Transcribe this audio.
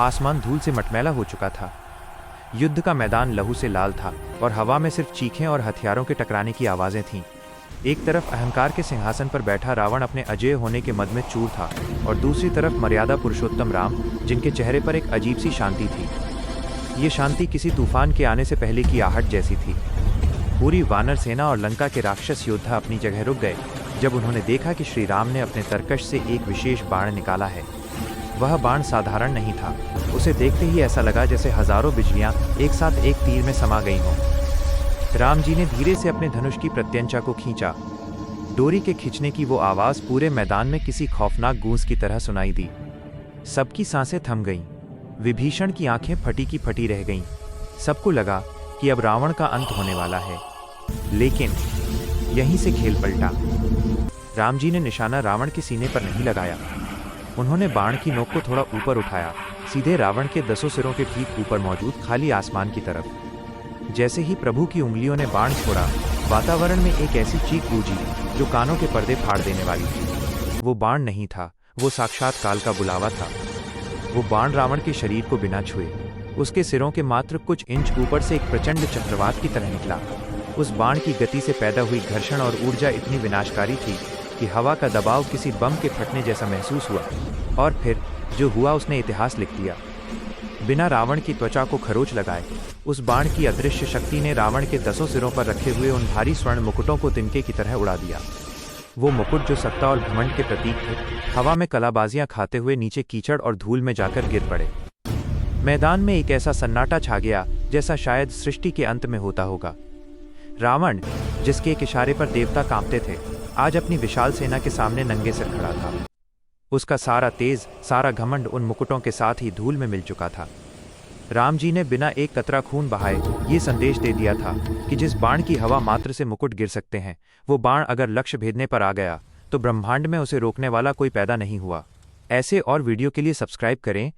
आसमान धूल से मटमैला हो चुका था। युद्ध का मैदान लहू से लाल था और हवा में सिर्फ चीखें और हथियारों के टकराने की आवाज़ें थीं। एक तरफ अहंकार के सिंहासन पर बैठा रावण अपने अजेय होने के मद में चूर था, और दूसरी तरफ मर्यादा पुरुषोत्तम राम, जिनके चेहरे पर एक अजीब सी शांति थी। ये शांति किसी तूफान के आने से पहले की आहट जैसी थी। पूरी वानर सेना और लंका के राक्षस योद्धा अपनी जगह रुक गए जब उन्होंने देखा कि श्री राम ने अपने तरकश से एक विशेष बाण निकाला है। वह बाण साधारण नहीं था। उसे देखते ही ऐसा लगा जैसे हजारों बिजलियां एक साथ एक तीर में समा गई हों। राम जी ने धीरे से अपने धनुष की प्रत्यंचा को खींचा। डोरी के खींचने की वो आवाज़ पूरे मैदान में किसी खौफनाक गूंज की तरह सुनाई दी। सबकी सांसें थम गईं। विभीषण की आंखें फटी की फटी रह गईं। सबको लगा कि अब रावण का अंत होने वाला है। लेकिन यहीं से खेल पलटा। राम जी ने निशाना रावण के सीने पर नहीं लगाया। उन्होंने बाण की नोक को थोड़ा ऊपर उठाया, सीधे रावण के 10 सिरों के ठीक ऊपर मौजूद खाली आसमान की तरफ। जैसे ही प्रभु की उंगलियों ने बाण छोड़ा, वातावरण में एक ऐसी चीख गूंजी जो कानों के पर्दे फाड़ देने वाली थी। वो बाण नहीं था, वो साक्षात काल का बुलावा था। वो बाण रावण के शरीर को बिना छुए, उसके सिरों के मात्र कुछ इंच ऊपर से एक प्रचंड चक्रवात की तरह निकला। उस बाण की गति से पैदा हुई घर्षण और ऊर्जा इतनी विनाशकारी थी कि हवा का दबाव किसी बम के फटने जैसा महसूस हुआ, और फिर जो हुआ उसने इतिहास लिख दिया। बिना रावण की त्वचा को खरोच लगाए उस बाण की अदृश्य शक्ति ने रावण के 10 सिरों पर रखे हुए उन भारी स्वर्ण मुकुटों को तिनके की तरह उड़ा दिया। वो मुकुट जो सत्ता और घमंड के प्रतीक थे, हवा में कलाबाजियां खाते हुए नीचे कीचड़ और धूल में जाकर गिर पड़े। मैदान में एक ऐसा सन्नाटा छा गया जैसा शायद सृष्टि के अंत में होता होगा। रावण, जिसके एक इशारे पर देवता कांपते थे, आज अपनी विशाल सेना के सामने नंगे सिर खड़ा था। उसका सारा तेज, सारा घमंड उन मुकुटों के साथ ही धूल में मिल चुका था। राम जी ने बिना एक कतरा खून बहाए ये संदेश दे दिया था कि जिस बाण की हवा मात्र से मुकुट गिर सकते हैं, वो बाण अगर लक्ष्य भेदने पर आ गया तो ब्रह्मांड में उसे रोकने वाला कोई पैदा नहीं हुआ। ऐसे और वीडियो के लिए सब्सक्राइब करें